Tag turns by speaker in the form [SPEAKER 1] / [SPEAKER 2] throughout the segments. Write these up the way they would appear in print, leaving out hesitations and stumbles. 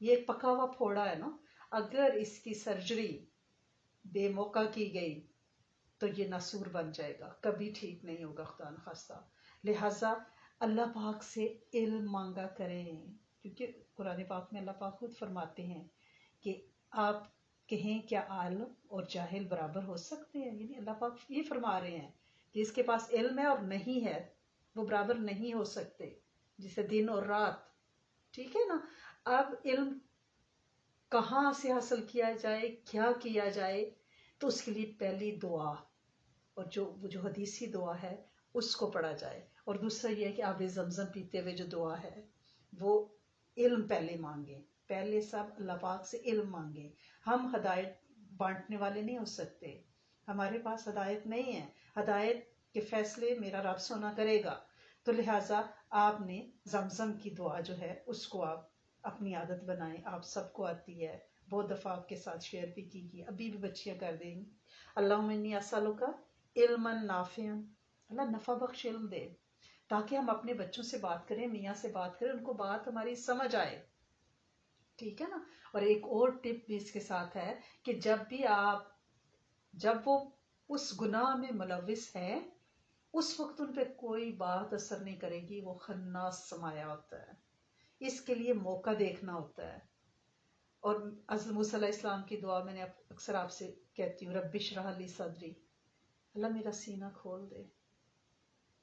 [SPEAKER 1] یہ ایک پکا ہوا پھوڑا ہے نا, اگر اس کی سرجری بے موقع کی گئی تو یہ ناسور بن جائے گا, کبھی ٹھیک نہیں ہوگا خدا نخواستہ. لہٰذا اللہ پاک سے علم مانگا کریں, کیونکہ قرآن پاک میں اللہ پاک خود فرماتے ہیں کہ آپ کہیں کیا عالم اور جاہل برابر ہو سکتے ہیں. یعنی اللہ پاک یہ فرما رہے ہیں کہ اس کے پاس علم ہے اور نہیں ہے وہ برابر نہیں ہو سکتے, جسے دن اور رات. ٹھیک ہے نا. اب علم کہاں سے حاصل کیا جائے, کیا کیا جائے, تو اس کے لیے پہلی دعا, اور جو حدیثی دعا ہے اس کو پڑھا جائے, اور دوسرا یہ ہے کہ آب زمزم پیتے ہوئے جو دعا ہے وہ علم پہلے مانگیں, پہلے سب اللہ پاک سے علم مانگیں. ہم ہدایت بانٹنے والے نہیں ہو سکتے, ہمارے پاس ہدایت نہیں ہے, ہدایت کے فیصلے میرا رب سونا کرے گا. تو لہٰذا آپ نے زمزم کی دعا جو ہے اس کو آپ اپنی عادت بنائیں, آپ سب کو آتی ہے, بہت دفعہ آپ کے ساتھ شیئر بھی کی, ابھی بھی بچیاں کر دیں گی. اللہم انی اسألک علما نافعا, اللہ نفع بخش علم دے تاکہ ہم اپنے بچوں سے بات کریں, میاں سے بات کریں, ان کو بات ہماری سمجھ آئے. ٹھیک ہے نا. اور ایک اور ٹپ بھی اس کے ساتھ ہے کہ جب وہ اس گناہ میں ملوث ہے اس وقت ان پہ کوئی بات اثر نہیں کرے گی, وہ خناس سمایا ہوتا ہے, اس کے لیے موقع دیکھنا ہوتا ہے. اور حضرت موسیٰ علیہ السلام کی دعا میں نے اکثر آپ سے کہتی ہوں, رب اشرح لی صدری, اللہ میرا سینہ کھول دے.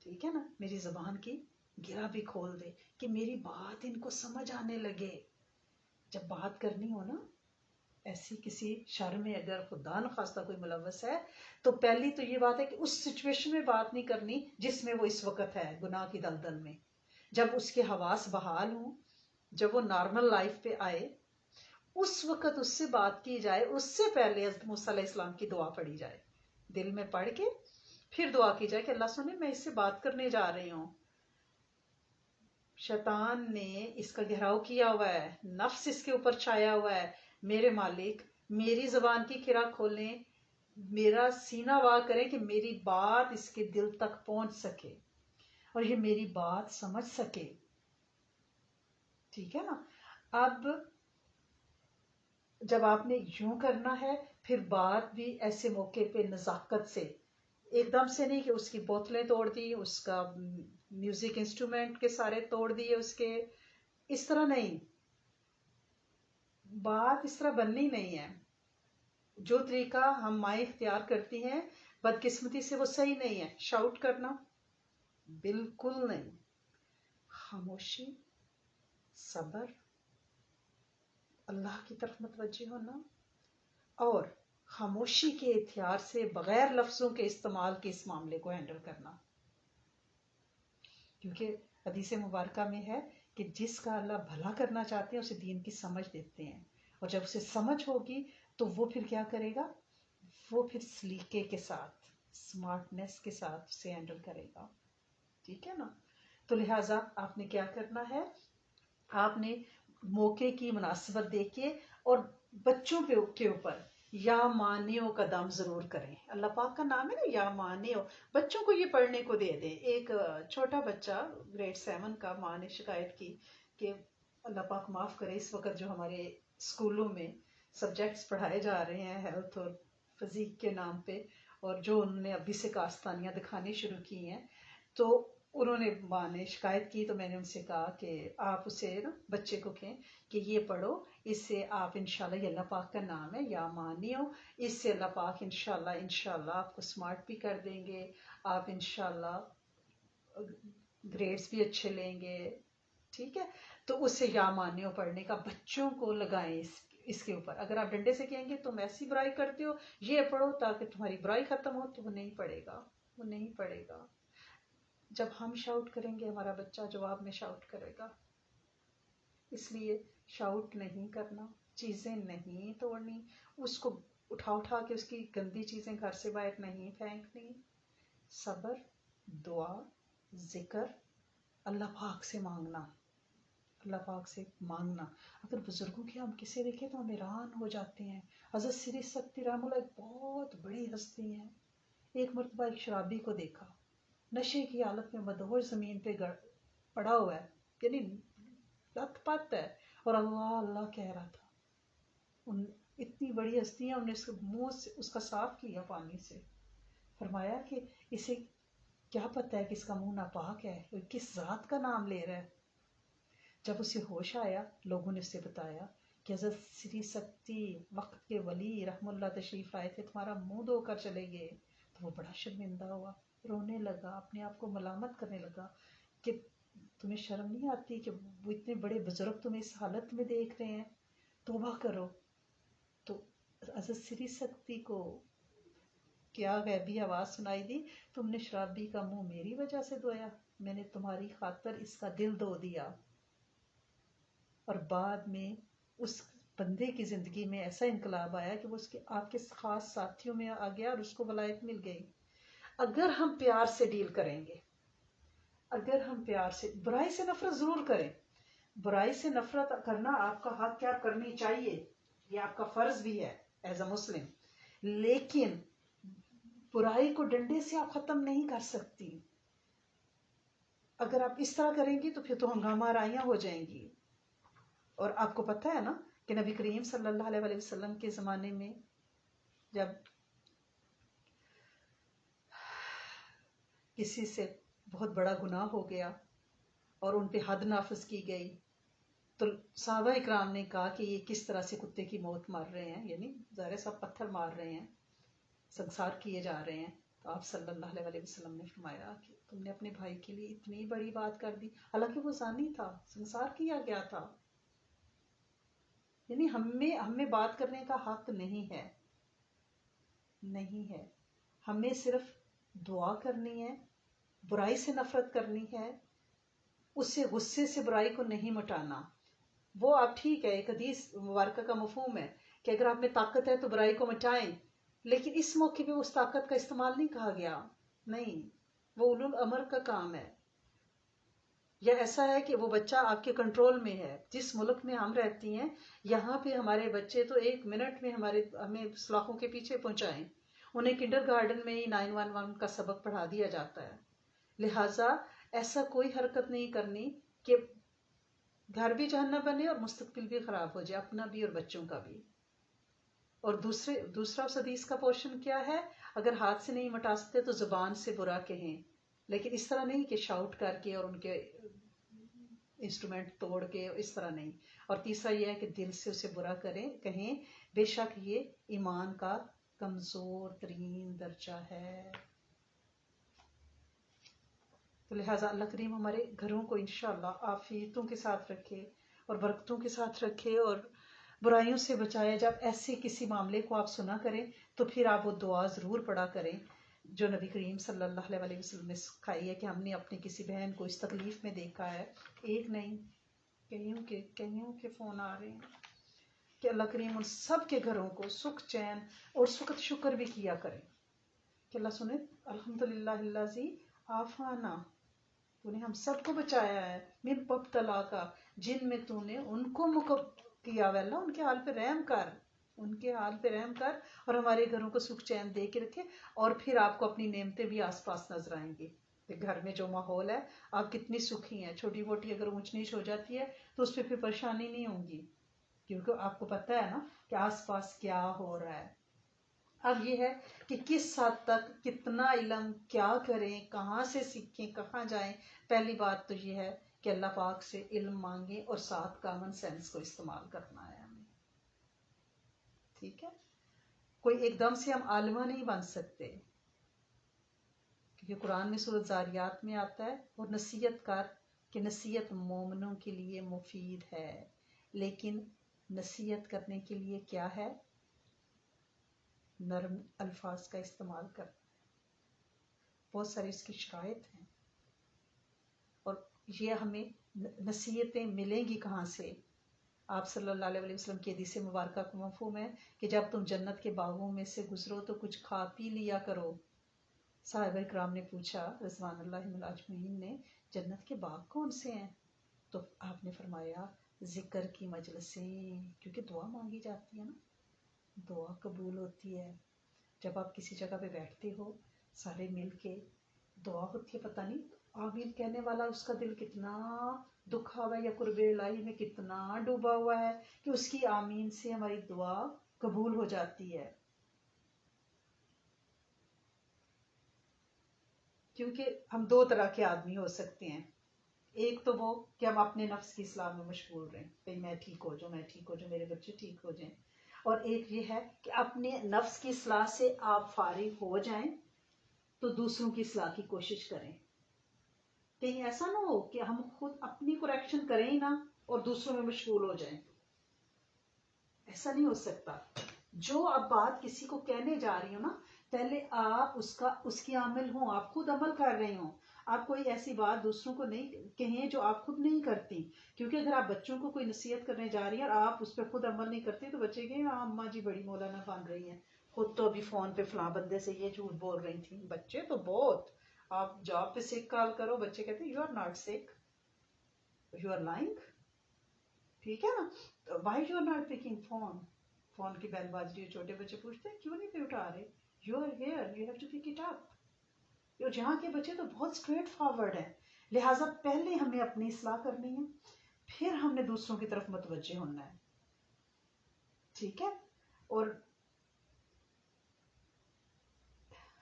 [SPEAKER 1] ٹھیک ہے نا. میری زبان کی گرہ بھی کھول دے کہ میری بات ان کو سمجھ آنے لگے. جب بات کرنی ہو نا ایسی کسی شر میں اگر خدا نخواستہ کوئی ملوث ہے تو پہلی تو یہ بات ہے کہ اس سچویشن میں بات نہیں کرنی جس میں وہ اس وقت ہے گناہ کی دلدل میں. جب اس کے حواس بحال ہوں, جب وہ نارمل لائف پہ آئے, اس وقت اس سے بات کی جائے. اس سے پہلے حضرت موسیٰ علیہ السلام کی دعا پڑھی جائے, دل میں پڑھ کے پھر دعا کی جائے کہ اللہ سنے میں اس سے بات کرنے جا رہی ہوں, شیطان نے اس کا گھیراؤ کیا ہوا ہے, نفس اس کے اوپر چھایا ہوا ہے, میرے مالک میری زبان کی کھرا کھولیں, میرا سینہ وا کریں کہ میری بات اس کے دل تک پہنچ سکے اور یہ میری بات سمجھ سکے. ٹھیک ہے نا. اب جب آپ نے یوں کرنا ہے پھر بات بھی ایسے موقع پہ نزاکت سے, ایک دم سے نہیں کہ اس کی بوتلیں توڑ دی, اس کا میوزک انسٹرومنٹ کے سارے توڑ دیے اس کے, اس طرح نہیں, بات اس طرح بننی نہیں ہے. جو طریقہ ہم مائیں اختیار کرتی ہیں بدقسمتی سے وہ صحیح نہیں ہے. شاؤٹ کرنا بالکل نہیں, خاموشی, صبر, اللہ کی طرف متوجہ ہونا, اور خاموشی کے ہتھیار سے بغیر لفظوں کے استعمال کے اس معاملے کو ہینڈل کرنا. کیونکہ حدیث مبارکہ میں ہے کہ جس کا اللہ بھلا کرنا چاہتے ہیں اسے دین کی سمجھ دیتے ہیں, اور جب اسے سمجھ ہوگی تو وہ پھر کیا کرے گا, وہ پھر سلیقے کے ساتھ, سمارٹنیس کے ساتھ اسے ہینڈل کرے گا. ٹھیک ہے نا. تو لہٰذا آپ نے کیا کرنا ہے, آپ نے موقع کی مناسبت دیکھ کے اور بچوں کے اوپر یا مانیو کا دم ضرور کریں. اللہ پاک کا نام ہے نا یا مانیو, بچوں کو یہ پڑھنے کو دے دیں. ایک چھوٹا بچہ گریڈ 7 کا, ماں نے شکایت کی کہ اللہ پاک معاف کرے, اس وقت جو ہمارے اسکولوں میں سبجیکٹس پڑھائے جا رہے ہیں ہیلتھ اور فزیک کے نام پہ, اور جو انہوں نے ابھی سے کاستانیاں دکھانی شروع کی ہیں, تو انہوں نے ماں نے شکایت کی. تو میں نے ان سے کہا کہ آپ اسے نا بچے کو کہیں کہ یہ پڑھو, اس سے آپ انشاءاللہ, یہ اللہ پاک کا نام ہے یا مانیو, اس سے اللہ پاک انشاءاللہ آپ کو سمارٹ بھی کر دیں گے, آپ انشاءاللہ گریڈز بھی اچھے لیں گے. ٹھیک ہے. تو اس سے یا مانیو پڑھنے کا بچوں کو لگائیں اس کے اوپر. اگر آپ ڈنڈے سے کہیں گے تم ایسی برائی کرتے ہو, یہ پڑھو تاکہ تمہاری برائی ختم ہو, تو وہ نہیں پڑھے گا, وہ نہیں پڑھے گا. جب ہم شاؤٹ کریں گے ہمارا بچہ جواب میں شاؤٹ کرے گا. اس لیے شاؤٹ نہیں کرنا, چیزیں نہیں توڑنی, اس کو اٹھا کے اس کی گندی چیزیں گھر سے باہر نہیں پھینکنی. صبر, دعا, ذکر, اللہ پاک سے مانگنا, اللہ پاک سے مانگنا. اگر بزرگوں کی ہم کسے دیکھیں تو ہم حیران ہو جاتے ہیں. حضرت سری سکتی رحمہ اللہ ایک بہت بڑی ہستی ہیں. ایک مرتبہ ایک شرابی کو دیکھا, نشے کی حالت میں مدہوش زمین پہ پڑا ہوا ہے, یعنی لت پت ہے, اور اللہ اللہ کہہ رہا تھا. اتنی بڑی ہستیاں، انہوں نے اس کے منہ سے اس کا صاف کیا پانی سے. فرمایا کہ اسے کیا پتہ ہے کہ اس کا منہ ناپاک ہے، کس ذات کا نام لے رہا ہے. جب اسے ہوش آیا، لوگوں نے اسے بتایا کہ حضرت سری سکتی وقت کے ولی رحم اللہ تشریف آئے تھے، تمہارا منہ دھو کر چلے گئے. تو وہ بڑا شرمندہ ہوا، رونے لگا، اپنے آپ کو ملامت کرنے لگا کہ تمہیں شرم نہیں آتی کہ وہ اتنے بڑے بزرگ تمہیں اس حالت میں دیکھ رہے ہیں، توبہ کرو. تو حضرت سری سکتی کو کیا غیبی آواز سنائی دی، تم نے شرابی کا منہ میری وجہ سے دھویا، میں نے تمہاری خاطر اس کا دل دھو دیا. اور بعد میں اس بندے کی زندگی میں ایسا انقلاب آیا کہ وہ اس کے آپ کے خاص ساتھیوں میں آ گیا اور اس کو ولایت مل گئی. اگر ہم پیار سے ڈیل کریں گے، اگر ہم پیار سے، برائی سے نفرت ضرور کریں. برائی سے نفرت کرنا آپ کا حق کیا کرنی چاہیے، یہ آپ کا فرض بھی ہے ایز اے مسلم. لیکن برائی کو ڈنڈے سے آپ ختم نہیں کر سکتی. اگر آپ اس طرح کریں گی تو پھر تو ہنگامہ آرائیاں ہو جائیں گی. اور آپ کو پتہ ہے نا کہ نبی کریم صلی اللہ علیہ وسلم کے زمانے میں جب کسی سے بہت بڑا گناہ ہو گیا اور ان پہ حد نافذ کی گئی، تو صحابہ اکرام نے کہا کہ یہ کس طرح سے کتے کی موت مار رہے ہیں، یعنی ظاہر صاحب پتھر مار رہے ہیں، سنسار کیے جا رہے ہیں. تو آپ صلی اللہ علیہ وسلم نے فرمایا کہ تم نے اپنے بھائی کے لیے اتنی بڑی بات کر دی، حالانکہ وہ زانی تھا، سنسار کیا گیا تھا. یعنی ہمیں بات کرنے کا حق نہیں ہے، نہیں ہے. ہمیں صرف دعا کرنی ہے، برائی سے نفرت کرنی ہے، اس سے غصے سے برائی کو نہیں مٹانا. وہ آپ ٹھیک ہے، ایک حدیث مبارکہ کا مفہوم ہے کہ اگر آپ میں طاقت ہے تو برائی کو مٹائیں، لیکن اس موقع پہ اس طاقت کا استعمال نہیں کہا گیا. نہیں، وہ اولو الامر کا کام ہے. یا ایسا ہے کہ وہ بچہ آپ کے کنٹرول میں ہے. جس ملک میں ہم رہتی ہیں یہاں پہ ہمارے بچے تو 1 منٹ میں ہمیں سلاخوں کے پیچھے پہنچائیں. انہیں کنڈر گارڈن میں ہی 911 کا سبق پڑھا دیا جاتا ہے. لہٰذا ایسا کوئی حرکت نہیں کرنی کہ گھر بھی جہنم بنے اور مستقبل بھی خراب ہو جائے، اپنا بھی اور بچوں کا بھی. اور دوسرا اس حدیث کا پورشن کیا ہے، اگر ہاتھ سے نہیں مٹا سکتے تو زبان سے برا کہیں، لیکن اس طرح نہیں کہ شاؤٹ کر کے اور ان کے انسٹرومنٹ توڑ کے، اس طرح نہیں. اور تیسرا یہ ہے کہ دل سے اسے برا کہیں، بے شک یہ ایمان کا کمزور ترین درجہ ہے. تو لہٰذا اللہ کریم ہمارے گھروں کو انشاءاللہ عافیتوں کے ساتھ رکھے اور برکتوں کے ساتھ رکھے اور برائیوں سے بچائے. جب ایسے کسی معاملے کو آپ سنا کریں تو پھر آپ وہ دعا ضرور پڑھا کریں جو نبی کریم صلی اللہ علیہ وسلم نے سکھائی ہے کہ ہم نے اپنی کسی بہن کو اس تکلیف میں دیکھا ہے، ایک نہیں کئیوں کے فون آ رہے ہیں، کہ اللہ کریم ان سب کے گھروں کو سکھ چین اور سکت شکر بھی کیا کریں کہ اللہ سنے. الحمدللہ الذی عافانا، تو نے ہم سب کو بچایا ہے، من مبتلا کا، جن میں تو نے ان کو کیا ہے. اللہ ان کے حال پہ رحم کر، ان کے حال پہ رحم کر اور ہمارے گھروں کو سکھ چین دے کے رکھے. اور پھر آپ کو اپنی نعمتیں بھی آس پاس نظر آئیں گی کہ گھر میں جو ماحول ہے آپ کتنی سکھی ہیں. چھوٹی موٹی اگر اونچ نیچ ہو جاتی ہے تو اس پہ پھر پریشانی نہیں ہوگی، کیونکہ آپ کو پتہ ہے نا کہ آس پاس کیا ہو رہا ہے. اب یہ ہے کہ کس حد تک کتنا علم، کیا کریں، کہاں سے سیکھیں، کہاں جائیں. پہلی بات تو یہ ہے کہ اللہ پاک سے علم مانگیں اور ساتھ کامن سینس کو استعمال کرنا ہے ہمیں. ٹھیک ہے، کوئی ایک دم سے ہم عالمہ نہیں بن سکتے، کیونکہ قرآن میں سورۃ زاریات میں آتا ہے اور نصیحت کر کہ نصیحت مومنوں کے لیے مفید ہے، لیکن نصیحت کرنے کے لیے کیا ہے، نرم الفاظ کا استعمال کرنا. بہت ساری اس کی شرائط ہیں. اور یہ ہمیں نصیحتیں ملیں گی کہاں سے؟ آپ صلی اللہ علیہ وسلم کی حدیث مبارکہ کا مفہوم ہے کہ جب تم جنت کے باغوں میں سے گزرو تو کچھ کھا پی لیا کرو. صحابہ کرام نے پوچھا رضوان اللہ اجمعین نے، جنت کے باغ کون سے ہیں؟ تو آپ نے فرمایا ذکر کی مجلسیں، کیونکہ دعا مانگی جاتی ہے نا، دعا قبول ہوتی ہے. جب آپ کسی جگہ پہ بیٹھتے ہو سارے مل کے دعا ہوتی ہے، پتہ نہیں آمین کہنے والا اس کا دل کتنا دکھا ہوا ہے یا قرب الہی میں کتنا ڈوبا ہوا ہے کہ اس کی آمین سے ہماری دعا قبول ہو جاتی ہے. کیونکہ ہم دو طرح کے آدمی ہو سکتے ہیں. ایک تو وہ کہ ہم اپنے نفس کی اصلاح میں مشغول رہیں، بھئی میں ٹھیک ہو جاؤں، میں ٹھیک ہو جاؤں، میرے بچے ٹھیک ہو جائیں. اور ایک یہ ہے کہ اپنے نفس کی اصلاح سے آپ فارغ ہو جائیں تو دوسروں کی اصلاح کی کوشش کریں. کہیں ایسا نہ ہو کہ ہم خود اپنی کریکشن کریں ہی نہ اور دوسروں میں مشغول ہو جائیں. ایسا نہیں ہو سکتا. جو آپ بات کسی کو کہنے جا رہی ہو نا، پہلے آپ اس کی عامل ہوں، آپ خود عمل کر رہے ہوں. آپ کوئی ایسی بات دوسروں کو نہیں کہیں جو آپ خود نہیں کرتی. کیونکہ اگر آپ بچوں کو کوئی نصیحت کرنے جا رہی ہیں اور آپ اس پہ خود عمل نہیں کرتے تو بچے کہیں اماں جی بڑی مولانا بن رہی ہیں، خود تو ابھی فون پہ فلاں بندے سے یہ جھوٹ بول رہی تھیں. بچے تو بہت، آپ جاب پہ سک کال کرو، بچے کہتے ہیں you are not sick, you are lying. ٹھیک ہے نا، why you are not picking phone. Phone کی بیل باز رہی ہے، چھوٹے بچے پوچھتے ہیں کیوں نہیں پہ اٹھا رہے. You are here, you have to pick it up. جہاں کے بچے تو بہت اسٹریٹ فارورڈ ہیں. لہٰذا پہلے ہمیں اپنی اصلاح کرنی ہے، پھر ہم نے دوسروں کی طرف متوجہ ہونا ہے. ٹھیک ہے. اور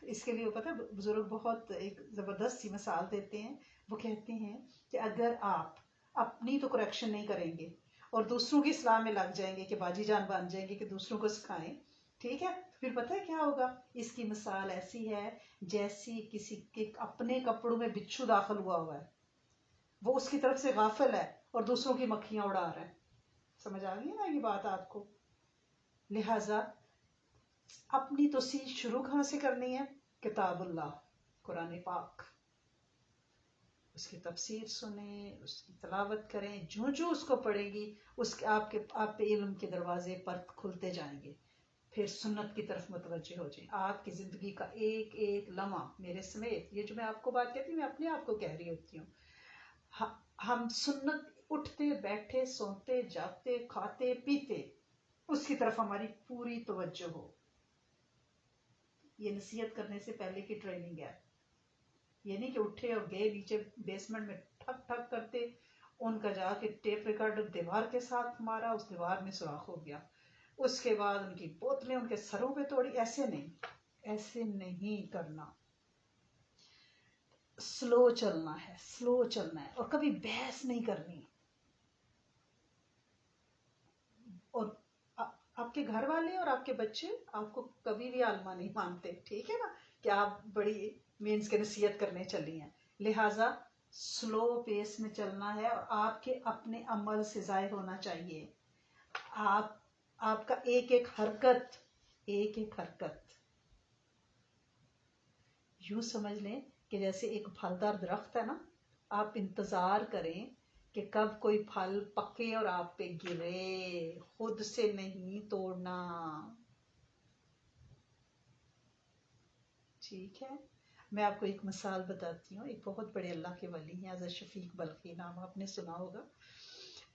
[SPEAKER 1] اس کے لیے پتہ ہے بزرگ بہت ایک زبردست سی مثال دیتے ہیں. وہ کہتے ہیں کہ اگر آپ اپنی تو کریکشن نہیں کریں گے اور دوسروں کی اصلاح میں لگ جائیں گے کہ باجی جان بن جائیں گے کہ دوسروں کو سکھائیں، ٹھیک ہے، پھر پتہ ہے کیا ہوگا. اس کی مثال ایسی ہے جیسی کسی کے اپنے کپڑوں میں بچھو داخل ہوا ہے، وہ اس کی طرف سے غافل ہے اور دوسروں کی مکھیاں اڑا رہا ہے. سمجھ آ گئی نا یہ بات آپ کو. لہذا اپنی توسیع شروع کہاں سے کرنی ہے؟ کتاب اللہ، قرآن پاک. اس کی تفسیر سنیں، اس کی تلاوت کریں. جو اس کو پڑھیں گی اس کے آپ پہ علم کے دروازے پر کھلتے جائیں گے. پھر سنت کی طرف متوجہ ہو جائیں. آپ کی زندگی کا ایک ایک لمحہ میرے سمیت، یہ جو میں آپ کو بات کہتی ہوں میں اپنے آپ کو کہہ رہی ہوتی ہوں، ہم سنت اٹھتے بیٹھے سوتے جاگتے کھاتے پیتے اس کی طرف ہماری پوری توجہ ہو. یہ نصیحت کرنے سے پہلے کی ٹریننگ ہے. یہ نہیں کہ اٹھے اور گئے نیچے بیسمنٹ میں ٹھک ٹھک کرتے، ان کا جا کے ٹیپ ریکارڈر دیوار کے ساتھ مارا، اس دیوار میں سوراخ ہو گیا، اس کے بعد ان کی بوتلیں ان کے سروں پہ توڑی. ایسے نہیں، ایسے نہیں کرنا. سلو چلنا ہے، سلو چلنا ہے، اور کبھی بحث نہیں کرنی. اور آپ کے گھر والے اور آپ کے بچے آپ کو کبھی بھی عالمہ نہیں مانتے. ٹھیک ہے نا، کہ آپ بڑی مینس کے نصیحت کرنے چلی ہیں. لہٰذا سلو پیس میں چلنا ہے اور آپ کے اپنے عمل سے ظاہر ہونا چاہیے. آپ کا ایک ایک حرکت، ایک ایک حرکت یوں سمجھ لیں کہ جیسے ایک پھلدار درخت ہے نا، آپ انتظار کریں کہ کب کوئی پھل پکے اور آپ پہ گرے، خود سے نہیں توڑنا. ٹھیک ہے. میں آپ کو ایک مثال بتاتی ہوں. ایک بہت بڑے اللہ کے ولی ہیں، حضرت شفیق بلخی، نام آپ نے سنا ہوگا.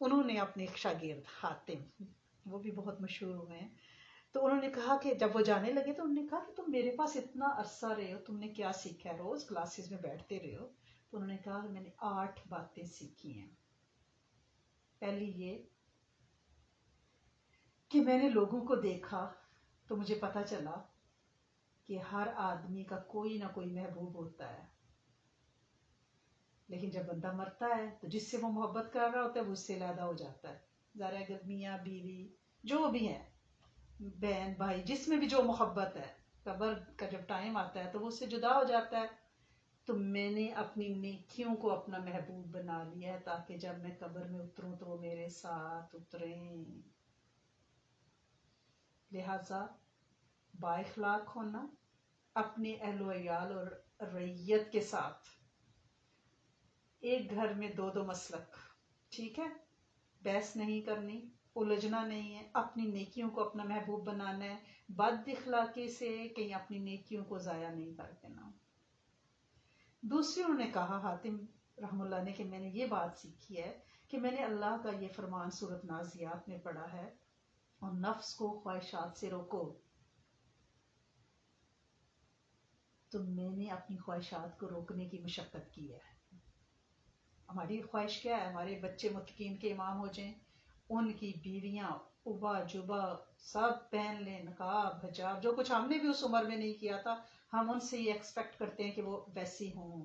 [SPEAKER 1] انہوں نے اپنے ایک شاگرد حاتم، وہ بھی بہت مشہور ہوئے ہیں، تو انہوں نے کہا کہ جب وہ جانے لگے تو انہوں نے کہا کہ تم میرے پاس اتنا عرصہ رہے ہو، تم نے کیا سیکھا ہے؟ روز کلاسز میں بیٹھتے رہے ہو. تو انہوں نے کہا کہ میں نے 8 باتیں سیکھی ہیں. پہلی یہ کہ میں نے لوگوں کو دیکھا تو مجھے پتا چلا کہ ہر آدمی کا کوئی نہ کوئی محبوب ہوتا ہے، لیکن جب بندہ مرتا ہے تو جس سے وہ محبت کر رہا ہوتا ہے وہ اس سے علیحدہ ہو جاتا ہے. ذرا اگر میاں بیوی جو بھی ہے، بہن بھائی، جس میں بھی جو محبت ہے، قبر کا جب ٹائم آتا ہے تو وہ اس سے جدا ہو جاتا ہے. تو میں نے اپنی نیکیوں کو اپنا محبوب بنا لیا ہے تاکہ جب میں قبر میں اتروں تو وہ میرے ساتھ اتریں. لہذا با اخلاق ہونا، اپنے اہل و عیال اور رعیت کے ساتھ ایک گھر میں 2 مسلک. ٹھیک ہے، بحث نہیں کرنی، الجھنا نہیں ہے، اپنی نیکیوں کو اپنا محبوب بنانا ہے. بد اخلاقی سے کہیں اپنی نیکیوں کو ضائع نہیں کر دینا. دوسری انہوں نے کہا حاتم رحم اللہ نے کہ میں نے یہ بات سیکھی ہے کہ میں نے اللہ کا یہ فرمان سورۃ نازیات میں پڑھا ہے، اور نفس کو خواہشات سے روکو. تو میں نے اپنی خواہشات کو روکنے کی مشقت کی ہے. ہماری خواہش کیا ہے؟ ہمارے بچے متقین کے امام ہو جائیں، ان کی بیویاں ابا جبا سب پہن لیں، نقاب حجاب، جو کچھ ہم نے بھی اس عمر میں نہیں کیا تھا، ہم ان سے یہ ایکسپیکٹ کرتے ہیں کہ وہ ویسی ہوں،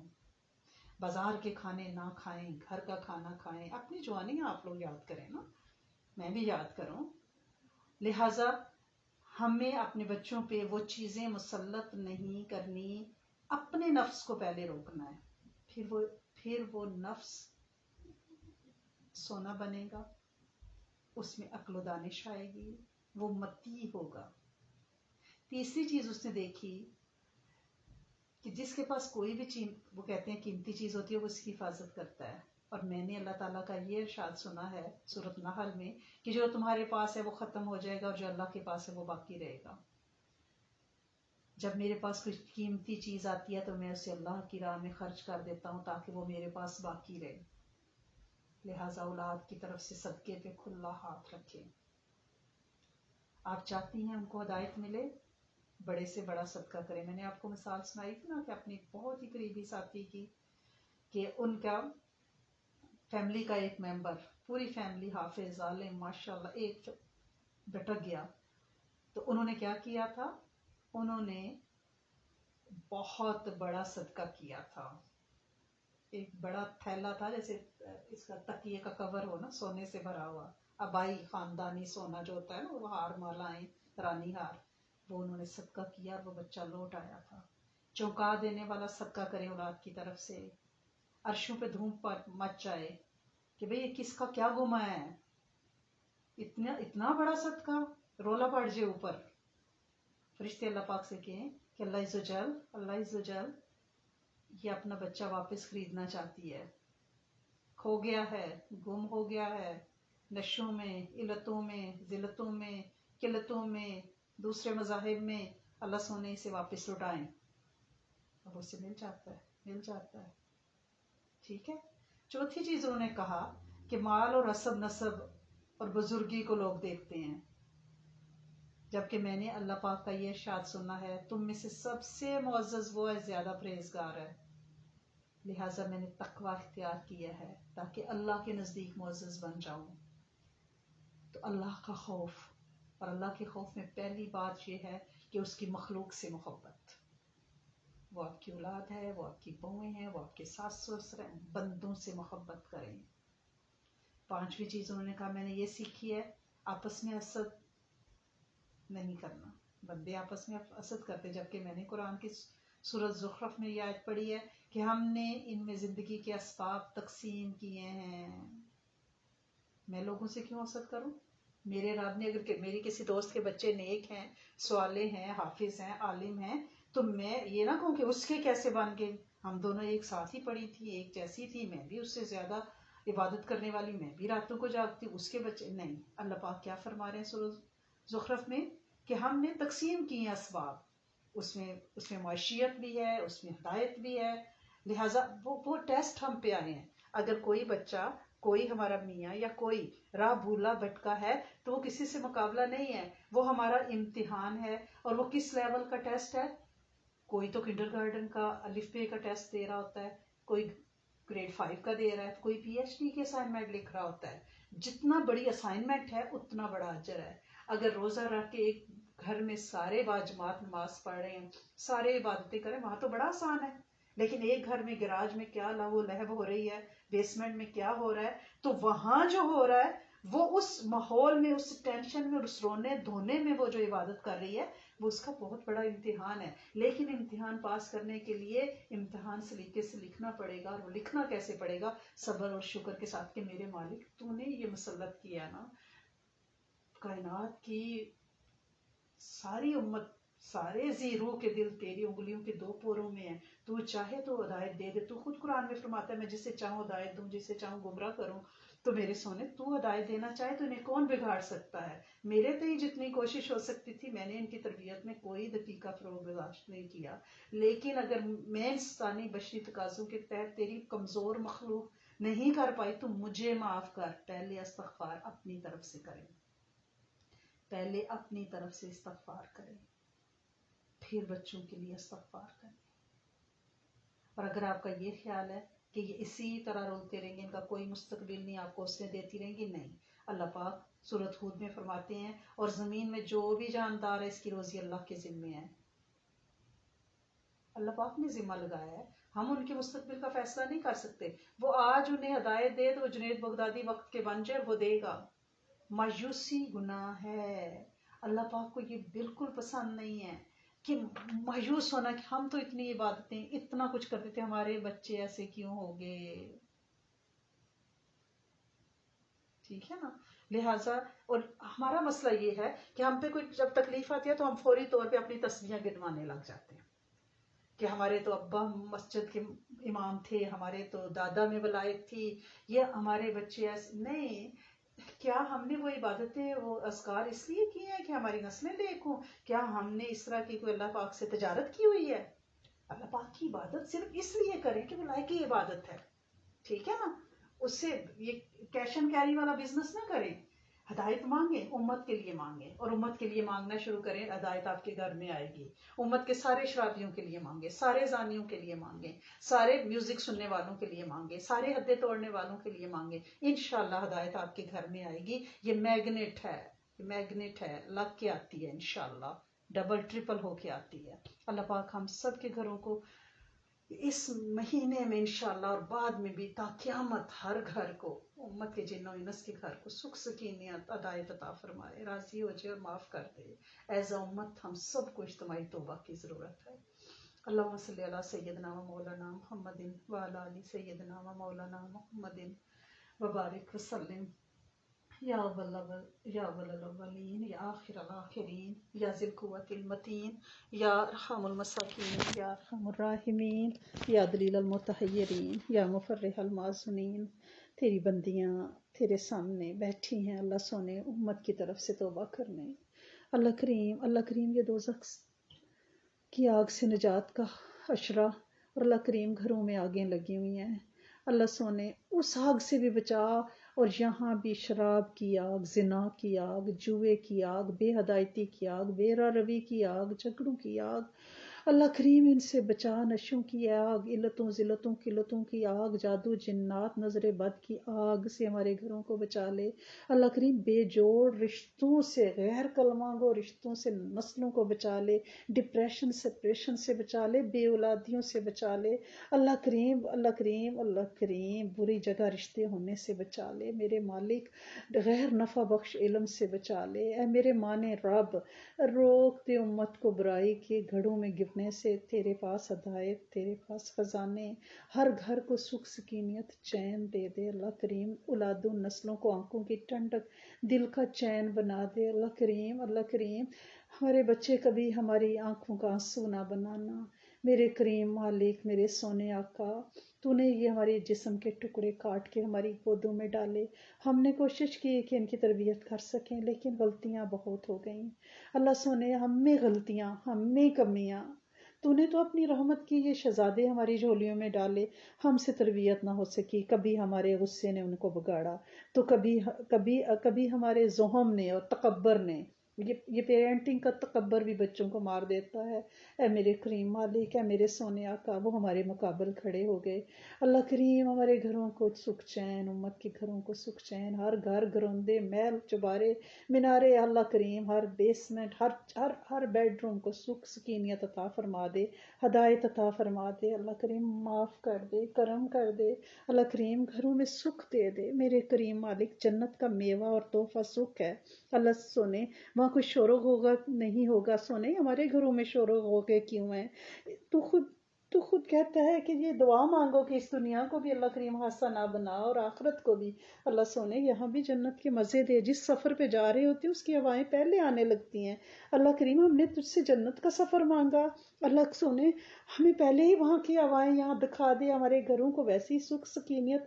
[SPEAKER 1] بازار کے کھانے نہ کھائیں، گھر کا کھانا کھائیں. اپنی جوانی آپ لوگ یاد کریں نا، میں بھی یاد کروں. لہٰذا ہمیں اپنے بچوں پہ وہ چیزیں مسلط نہیں کرنی، اپنے نفس کو پہلے روکنا ہے. پھر وہ نفس سونا بنے گا، اس میں عقل و دانش آئے گی، وہ متی ہوگا. تیسری چیز اس نے دیکھی کہ جس کے پاس کوئی بھی چیز، وہ کہتے ہیں قیمتی چیز ہوتی ہے، وہ اس کی حفاظت کرتا ہے. اور میں نے اللہ تعالیٰ کا یہ ارشاد سنا ہے سورۃ نحل میں کہ جو تمہارے پاس ہے وہ ختم ہو جائے گا، اور جو اللہ کے پاس ہے وہ باقی رہے گا. جب میرے پاس کوئی قیمتی چیز آتی ہے تو میں اسے اللہ کی راہ میں خرچ کر دیتا ہوں تاکہ وہ میرے پاس باقی رہے. لہٰذا اولاد کی طرف سے صدقے پہ کھلا ہاتھ رکھیں. آپ چاہتی ہیں ان کو ہدایت ملے، بڑے سے بڑا صدقہ کریں. میں نے آپ کو مثال سنائی تھی نا کہ اپنی بہت ہی قریبی ساتھی کی، کہ ان کا فیملی کا ایک ممبر، پوری فیملی حافظ عالم ماشاءاللہ، ایک بھٹک گیا. تو انہوں نے کیا کیا تھا؟ انہوں نے بہت بڑا صدقہ کیا تھا. ایک بڑا تھیلا تھا، جیسے اس کا تکیے کا کور ہو نا، سونے سے بھرا ہوا، ابائی خاندانی سونا جو ہوتا ہے نا، وہ ہار مالائیں رانی ہار، وہ انہوں نے صدقہ کیا اور وہ بچہ لوٹ آیا تھا. چونکا دینے والا صدقہ کریں اولاد کی طرف سے، عرشوں پہ دھوم مچ جائے کہ بھئی یہ کس کا کیا گما ہے، اتنا بڑا صدقہ، رولا پڑ جائے اوپر. فرشتے اللہ پاک سے کہیں کہ اللہ عز و جل یہ اپنا بچہ واپس خریدنا چاہتی ہے، کھو گیا ہے، گم ہو گیا ہے، نشوں میں، علتوں میں، ذلتوں میں، قلتوں میں، دوسرے مذاہب میں، اللہ سونے اسے واپس لوٹائیں. اب اسے مل جاتا ہے. ٹھیک ہے. چوتھی چیز انہوں نے کہا کہ مال اور حسب نسب اور بزرگی کو لوگ دیکھتے ہیں، جبکہ میں نے اللہ پاک کا یہ ارشاد سنا ہے، تم میں سے سب سے معزز وہ ہے زیادہ پرہیزگار ہے. لہٰذا میں نے تقوی اختیار کیا ہے تاکہ اللہ کے نزدیک معزز بن جاؤں. تو اللہ کا خوف، اور اللہ کے خوف میں پہلی بات یہ ہے کہ اس کی مخلوق سے محبت. وہ آپ کی اولاد ہے، وہ آپ کی بہویں ہیں، وہ آپ کے ساس سسر ہیں، بندوں سے محبت کریں. پانچویں چیز انہوں نے کہا میں نے یہ سیکھی ہے، آپس میں حسد نہیں کرنا. بندے آپس میں حسد کرتے، جبکہ میں نے قرآن کی سورۃ زخرف میں یہ آیت پڑھی ہے کہ ہم نے ان میں زندگی کے اسباب تقسیم کیے ہیں. میں لوگوں سے کیوں حسد کروں؟ میرے رب نے اگر میری کسی دوست کے بچے نیک ہیں، صالح ہیں، حافظ ہیں، عالم ہیں، تو میں یہ نہ کہوں کہ اس کے کیسے بن گئے. ہم دونوں ایک ساتھ ہی پڑھی تھی، ایک جیسی تھی، میں بھی اس سے زیادہ عبادت کرنے والی، میں بھی راتوں کو جاگتی، اس کے بچے نہیں. اللہ پاک کیا فرما رہے ہیں سورۃ زخرف میں کہ ہم نے تقسیم کی ہیں اسباب. اس میں معاشیت بھی ہے، اس میں ہدایت بھی ہے. لہٰذا وہ ٹیسٹ ہم پہ آئے ہیں. اگر کوئی بچہ، کوئی ہمارا میاں یا کوئی راہ بھولا بھٹکا ہے تو وہ کسی سے مقابلہ نہیں ہے، وہ ہمارا امتحان ہے. اور وہ کس لیول کا ٹیسٹ ہے؟ کوئی تو کنڈر گارڈن کا الف بے کا ٹیسٹ دے رہا ہوتا ہے، کوئی گریڈ 5 کا دے رہا ہے، کوئی پی ایچ ڈی کے اسائنمنٹ لکھ رہا ہوتا ہے. جتنا بڑی اسائنمنٹ ہے اتنا بڑا اجر ہے. اگر روزہ رکھ کے ایک گھر میں سارے باجماعت نماز پڑھ رہے ہیں، سارے عبادتیں کریں، وہاں تو بڑا آسان ہے. لیکن ایک گھر میں گراج میں کیا لہو لہب ہو رہی ہے، بیسمنٹ میں کیا ہو رہا ہے، تو وہاں جو ہو رہا ہے وہ اس ماحول میں، اس ٹینشن میں اور اس رونے دھونے میں وہ جو عبادت کر رہی ہے، وہ اس کا بہت بڑا امتحان ہے. لیکن امتحان پاس کرنے کے لیے امتحان سلیقے سے لکھنا پڑے گا. اور وہ لکھنا کیسے پڑے گا؟ صبر اور شکر کے ساتھ کہ میرے مالک تو نے یہ مسلط کیا نا، کائنات کی ساری امت، سارے زیرو کے دل تیری انگلیوں کے 2 پوروں میں ہیں، تو چاہے تو ہدایت دے دے. تو خود قرآن میں فرماتا ہے میں جسے چاہوں ہدایت دوں، جسے چاہوں گمراہ کروں. تو میرے سونے تو ہدایت دینا چاہے تو انہیں کون بگاڑ سکتا ہے؟ میرے تو ہی جتنی کوشش ہو سکتی تھی، میں نے ان کی تربیت میں کوئی دقیقہ فروغ برداشت نہیں کیا. لیکن اگر میں انسانی بشری تقاضوں کے تحت تیری کمزور مخلوق نہیں کر پائی تو مجھے معاف کر. پہلے استغفار اپنی طرف سے کریں، پہلے اپنی طرف سے استغفار کریں، پھر بچوں کے لیے استغفار کریں. اور اگر آپ کا یہ خیال ہے کہ یہ اسی طرح رولتے رہیں گے، ان کا کوئی مستقبل نہیں، آپ کو حوصلے دیتی رہیں گی، نہیں۔ اللہ پاک سورۃ ہود میں فرماتے ہیں اور زمین میں جو بھی جاندار ہے اس کی روزی اللہ کے ذمے ہے، اللہ پاک نے ذمہ لگایا ہے، ہم ان کے مستقبل کا فیصلہ نہیں کر سکتے۔ وہ آج انہیں ہدایت دے تو وہ جنید بغدادی وقت کے بن جائے، وہ دے گا۔ مایوسی گناہ ہے، اللہ پاک کو یہ بالکل پسند نہیں ہے کہ مایوس ہونا کہ ہم تو اتنی عبادتیں اتنا کچھ کرتے تھے، ہمارے بچے ایسے کیوں ہو گئے، ٹھیک ہے نا۔ لہٰذا اور ہمارا مسئلہ یہ ہے کہ ہم پہ کوئی جب تکلیف آتی ہے تو ہم فوری طور پہ اپنی تسبیحاں گنوانے لگ جاتے ہیں کہ ہمارے تو ابا مسجد کے امام تھے، ہمارے تو دادا میں ولایت تھی، یہ ہمارے بچے ایسے نہیں۔ کیا ہم نے وہ عبادتیں وہ اذکار اس لیے کی ہیں کہ ہماری نسلیں نیک ہوں؟ کیا ہم نے اس طرح کی کوئی اللہ پاک سے تجارت کی ہوئی ہے؟ اللہ پاک کی عبادت صرف اس لیے کریں کہ وہ لائق کی عبادت ہے، ٹھیک ہے نا۔ اس سے یہ کیش اینڈ کیری والا بزنس نہ کریں، ہدایت مانگیں، امت کے لیے مانگیں، اور امت کے لیے مانگنا شروع کریں، ہدایت آپ کے گھر میں آئے گی۔ امت کے سارے شرابیوں کے لیے مانگیں، سارے زانیوں کے لیے مانگیں، سارے میوزک سننے والوں کے لیے مانگیں، سارے حدیں توڑنے والوں کے لیے مانگیں، انشاءاللہ ہدایت آپ کے گھر میں آئے گی۔ یہ میگنیٹ ہے، میگنیٹ ہے، لگ کے آتی ہے انشاءاللہ، ڈبل ٹرپل ہو کے آتی ہے۔ اللہ پاک ہم سب کے گھروں کو اس مہینے میں انشاءاللہ اور بعد میں بھی تا قیامت ہر گھر کو، امت کے جن و انس کے گھر کو سکھ سکینیت ہدایت عطا فرمائے، راضی ہو جائے اور معاف کر دے۔ ایز اے امت ہم سب کو اجتماعی توبہ کی ضرورت ہے۔ اللہم صلی علی سیدنا و مولانا محمد وعلی آل سیدنا و مولانا محمد وبارک وسلم، یا اول الاولین یا آخر الاخرین یا ذی القوۃ المتین یا ارحم المساکین یا ارحم الراحمین یا دلیل المتحیرین یا مفرح المحزونین۔ تیری بندیاں تیرے سامنے بیٹھی ہیں اللہ سونے، امت کی طرف سے توبہ کرنے۔ اللہ کریم، اللہ کریم، یہ دوزخ کی آگ سے نجات کا اشرا، اور اللہ کریم گھروں میں آگیں لگی ہوئی ہیں، اللہ سونے اس آگ سے بھی بچا، اور یہاں بھی شراب کی آگ، زنا کی آگ، جوئے کی آگ، بے ہدایتی کی آگ، بے راہ روی کی آگ، جھگڑوں کی آگ، اللہ کریم ان سے بچا، نشوں کی آگ، علتوں ذلتوں قلتوں کی آگ، جادو جنات نظر بد کی آگ سے ہمارے گھروں کو بچا لے۔ اللہ کریم بے جوڑ رشتوں سے، غیر کلمہ گو رشتوں سے نسلوں کو بچا لے، ڈپریشن سپریشن سے بچا لے، بے اولادیوں سے بچا لے۔ اللہ کریم، اللہ کریم، اللہ کریم بری جگہ رشتے ہونے سے بچا لے میرے مالک، غیر نفع بخش علم سے بچا لے۔ اے میرے مانے رب، روک دے امت کو برائی کے گھڑوں میں گرنے سے، تیرے پاس ہدایت، تیرے پاس خزانے، ہر گھر کو سکھ سکینیت چین دے دے اللہ کریم، اولادوں نسلوں کو آنکھوں کی ٹھنڈک، دل کا چین بنا دے اللہ کریم، اللہ کریم ہمارے بچے کبھی ہماری آنکھوں کا آنسو نہ بنانا میرے کریم مالک، میرے سونے آقا۔ تو نے یہ ہمارے جسم کے ٹکڑے کاٹ کے ہماری گودوں میں ڈالے، ہم نے کوشش کی کہ ان کی تربیت کر سکیں، لیکن غلطیاں بہت ہو گئیں اللہ سونے، ہم میں غلطیاں، ہم میں کمیاں، تو نے تو اپنی رحمت کی یہ شہزادے ہماری جھولیوں میں ڈالے، ہم سے تربیت نہ ہو سکی، کبھی ہمارے غصے نے ان کو بگاڑا، تو کبھی ہمارے زہم نے اور تکبر نے، یہ پیرنٹنگ کا تکبر بھی بچوں کو مار دیتا ہے۔ اے میرے کریم مالک، اے میرے سونے آقا، وہ ہمارے مقابل کھڑے ہو گئے اللہ کریم، ہمارے گھروں کو سکھ چین، امت کے گھروں کو سکھ چین، ہر گھر گروندے محل چبارے مینارے اللہ کریم، ہر بیسمنٹ، ہر بیڈ روم کو سکھ سکینیت عطا فرما دے، ہدایت عطا فرما دے اللہ کریم، معاف کر دے، کرم کر دے اللہ کریم، گھروں میں سکھ دے دے میرے کریم مالک۔ جنت کا میوہ اور تحفہ سکھ ہے اللہ سونے، وہاں کوئی شور و غوغا نہیں ہوگا سونے، ہمارے گھروں میں شور و غوغے کیوں ہیں؟ تو خود کہتا ہے کہ یہ دعا مانگو کہ اس دنیا کو بھی اللہ کریم حادثہ نہ بنا اور آخرت کو بھی اللہ سونے، یہاں بھی جنت کے مزے دے، جس سفر پہ جا رہے ہوتے ہیں اس کی ہوائیں پہلے آنے لگتی ہیں اللہ کریم، ہم نے تجھ سے جنت کا سفر مانگا اللہ سونے، ہمیں پہلے ہی وہاں کی ہوائیں یہاں دکھا دے، ہمارے گھروں کو ویسی سکھ سکینیت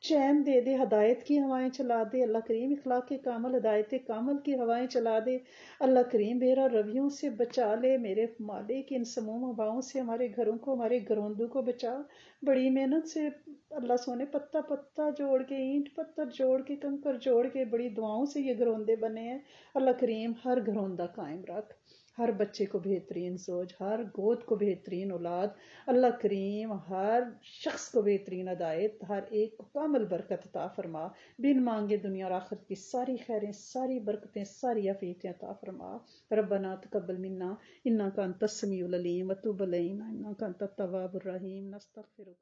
[SPEAKER 1] چین دے دے، ہدایت کی ہوائیں چلا دے اللہ کریم، اخلاق کامل، ہدایت کامل کی ہوائیں چلا دے اللہ کریم، بے راہ رویوں سے بچا لے میرے مالک، ان سموم ہواؤں سے ہمارے گھروں کو، ہمارے گھروندوں کو بچا۔ بڑی محنت سے اللہ سونے پتا پتا جوڑ کے، اینٹ پتھر جوڑ کے، کنکر جوڑ کے، بڑی دعاؤں سے یہ گھروندے بنے ہیں اللہ کریم، ہر گھروندہ قائم رکھ، ہر بچے کو بہترین زوج، ہر گود کو بہترین اولاد، اللہ کریم ہر شخص کو بہترین ہدایت، ہر ایک کو کامل برکت عطا فرما، بن مانگے دنیا اور آخرت کی ساری خیریں، ساری برکتیں، ساری عافیتیں عطا فرما۔ ربنا تقبل منا انک انت السمیع العلیم وتب علینا انک انت التواب الرحیم، نستغفرک۔